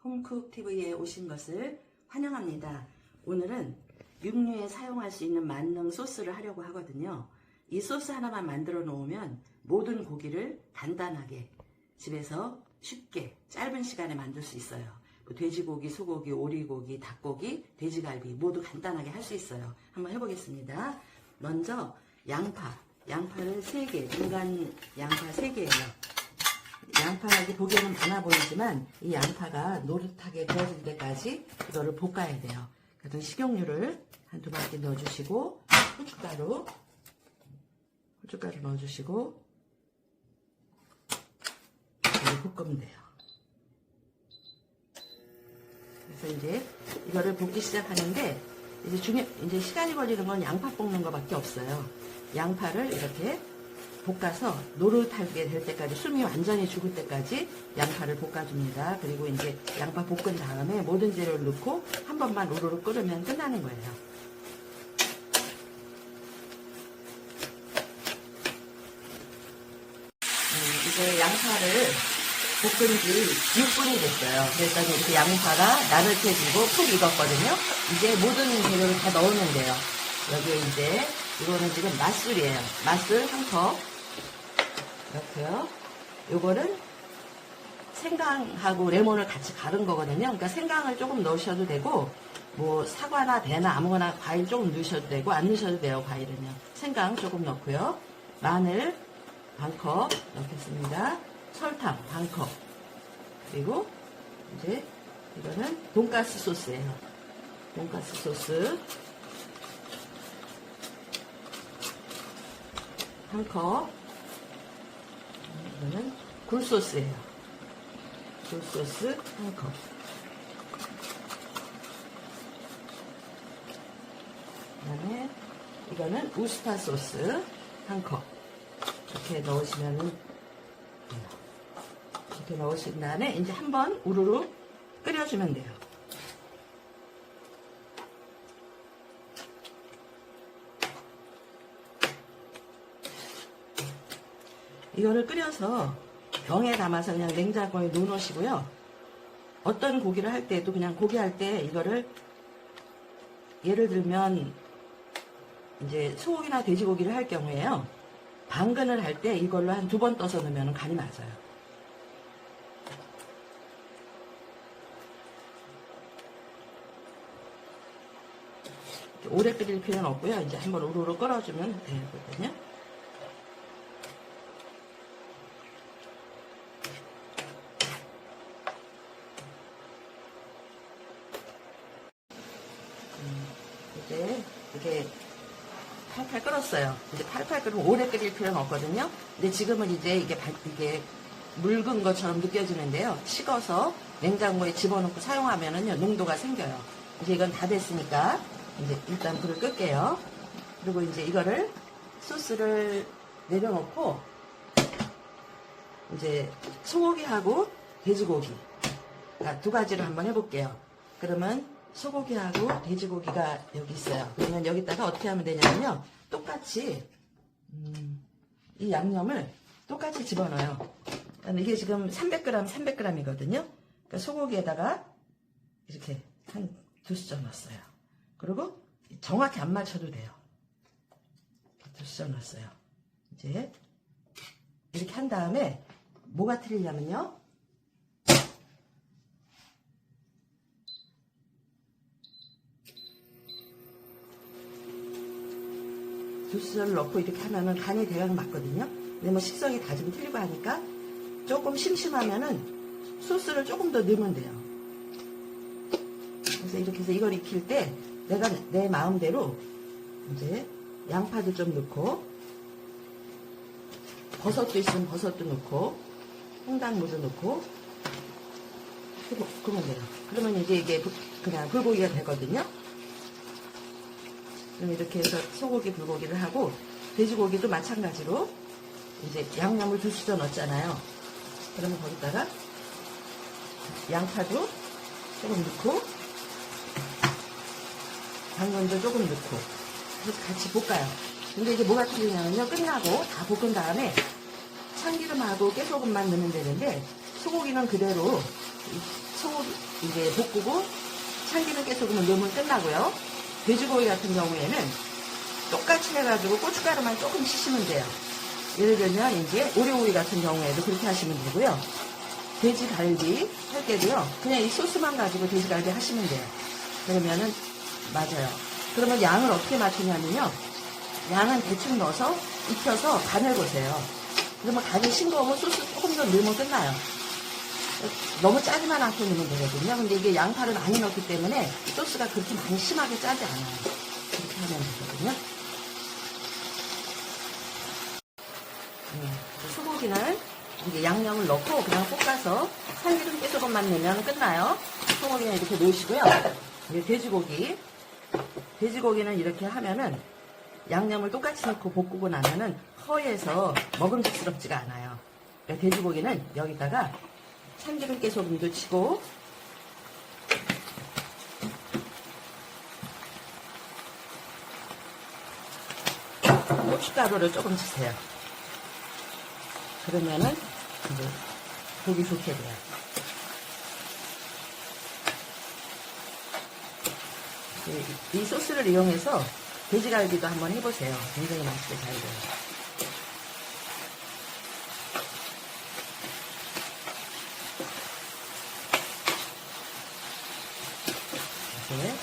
홈쿡TV에 오신 것을 환영합니다. 오늘은 육류에 사용할 수 있는 만능 소스를 하려고 하거든요. 이 소스 하나만 만들어 놓으면 모든 고기를 간단하게 집에서 쉽게 짧은 시간에 만들 수 있어요. 돼지고기, 소고기, 오리고기, 닭고기, 돼지갈비 모두 간단하게 할 수 있어요. 한번 해보겠습니다. 먼저 양파를 3개, 인간 양파 3개예요. 양파가 보기에는 많아 보이지만 이 양파가 노릇하게 구워질 때까지 이거를 볶아야 돼요. 그래서 식용유를 한 2바퀴 넣어주시고 후춧가루 넣어주시고 볶으면 돼요. 그래서 이제 이거를 볶기 시작하는데 이제 시간이 걸리는 건 양파 볶는 거밖에 없어요. 양파를 이렇게 볶아서 노릇하게 될 때까지, 숨이 완전히 죽을 때까지 양파를 볶아줍니다. 그리고 이제 양파 볶은 다음에 모든 재료를 넣고 한 번만 우르르 끓으면 끝나는 거예요. 이제 양파를 볶은 지 6분이 됐어요. 그래서 이렇게 양파가 나긋해지고 푹 익었거든요. 이제 모든 재료를 다 넣으면 돼요. 여기에 이제 이거는 지금 맛술이에요. 맛술 1컵. 이렇게요. 요거는 생강하고 레몬을 같이 갈은 거거든요. 그러니까 생강을 조금 넣으셔도 되고, 뭐 사과나 배나 아무거나 과일 조금 넣으셔도 되고, 안 넣으셔도 돼요. 과일은요. 생강 조금 넣고요. 마늘 1컵 넣겠습니다. 설탕 1컵. 그리고 이제 이거는 돈가스 소스예요. 돈가스 소스 1컵. 이거는 굴소스예요. 굴소스 1컵. 그 다음에 이거는 우스타 소스 1컵. 이렇게 넣으시면은 돼요. 이렇게 넣으신 다음에 이제 한번 우르르 끓여주면 돼요. 이거를 끓여서 병에 담아서 그냥 냉장고에 넣어놓으시고요. 어떤 고기를 할 때도 그냥 고기 할 때 이거를, 예를 들면 이제 소고기나 돼지고기를 할 경우에요. 방근을 할 때 이걸로 한 2번 떠서 넣으면 간이 맞아요. 오래 끓일 필요는 없고요. 이제 한번 우르르 끓여주면 되거든요. 이제 이게 팔팔 끓었어요. 이제 팔팔 끓으면 오래 끓일 필요는 없거든요. 근데 지금은 이제 이게 묽은 것처럼 느껴지는데요. 식어서 냉장고에 집어넣고 사용하면은요, 농도가 생겨요. 이제 이건 다 됐으니까 이제 일단 불을 끌게요. 그리고 이제 이거를 소스를 내려놓고 이제 소고기하고 돼지고기, 그러니까 2가지를 한번 해볼게요. 그러면 소고기하고 돼지고기가 여기 있어요. 그러면 여기다가 어떻게 하면 되냐면요, 똑같이 이 양념을 똑같이 집어넣어요. 이게 지금 300g이거든요. 그러니까 소고기에다가 이렇게 한 2수저 넣었어요. 그리고 정확히 안 맞춰도 돼요. 2수저 넣었어요. 이제 이렇게 한 다음에 뭐가 틀리냐면요, 주스를 넣고 이렇게 하면은 간이 대강 맞거든요. 근데 뭐 식성이 다 좀 틀리고 하니까 조금 심심하면은 소스를 조금 더 넣으면 돼요. 그래서 이렇게 해서 이걸 익힐 때 내가 내 마음대로 이제 양파도 좀 넣고, 버섯도 있으면 버섯도 넣고, 홍당무도 넣고, 그러면 돼요. 그러면 이제 이게 그냥 불고기가 되거든요. 이렇게 해서 소고기, 불고기를 하고, 돼지고기도 마찬가지로 이제 양념을 2수저 넣었잖아요. 그러면 거기다가 양파도 조금 넣고, 당근도 조금 넣고, 그래서 같이 볶아요. 근데 이제 뭐가 틀리냐면요, 끝나고 다 볶은 다음에 참기름하고 깨소금만 넣으면 되는데, 소고기는 그대로 소고기 이게 볶고 참기름 깨소금을 넣으면 끝나고요. 돼지고기 같은 경우에는 똑같이 해가지고 고춧가루만 조금 치시면 돼요. 예를 들면 이제 오리오리 같은 경우에도 그렇게 하시면 되고요. 돼지갈비 할 때도요. 그냥 이 소스만 가지고 돼지갈비 하시면 돼요. 그러면은 맞아요. 그러면 양을 어떻게 맞추냐면요. 양은 대충 넣어서 익혀서 간을 보세요. 그러면 간이 싱거우면 소스 조금 더 넣으면 끝나요. 너무 짜지만 않게 넣으면 되거든요. 근데 이게 양파를 많이 넣기 때문에 소스가 그렇게 많이 심하게 짜지 않아요. 그렇게 하면 되거든요. 소고기는 이제 양념을 넣고 그냥 볶아서 참기름 깨소금만 넣으면 끝나요. 소고기는 이렇게 놓으시고요. 이제 돼지고기는 이렇게 하면은 양념을 똑같이 넣고 볶고 나면은 허해서 먹음직스럽지가 않아요. 그러니까 돼지고기는 여기다가 참기름 깨소금도 치고 고춧가루를 조금 치세요. 그러면은 이제 보기 좋게 돼요. 이 소스를 이용해서 돼지갈비도 한번 해보세요. 굉장히 맛있게 잘 돼요. 이렇게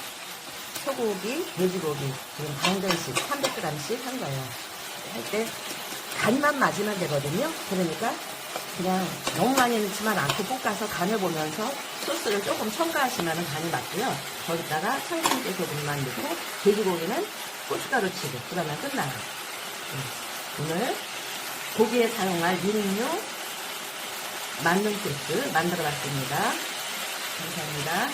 소고기, 돼지고기 지금 반전씩 300g씩 한 거예요. 할 때 간만 맞으면 되거든요. 그러니까 그냥 너무 많이 넣지만 않고 볶아서 간을 보면서 소스를 조금 첨가하시면 간이 맞고요. 거기다가 참기름 깨소금만 넣고 돼지고기는 고춧가루 치고 그러면 끝나요. 오늘 고기에 사용할 육류 만능 소스 만들어 봤습니다. 감사합니다.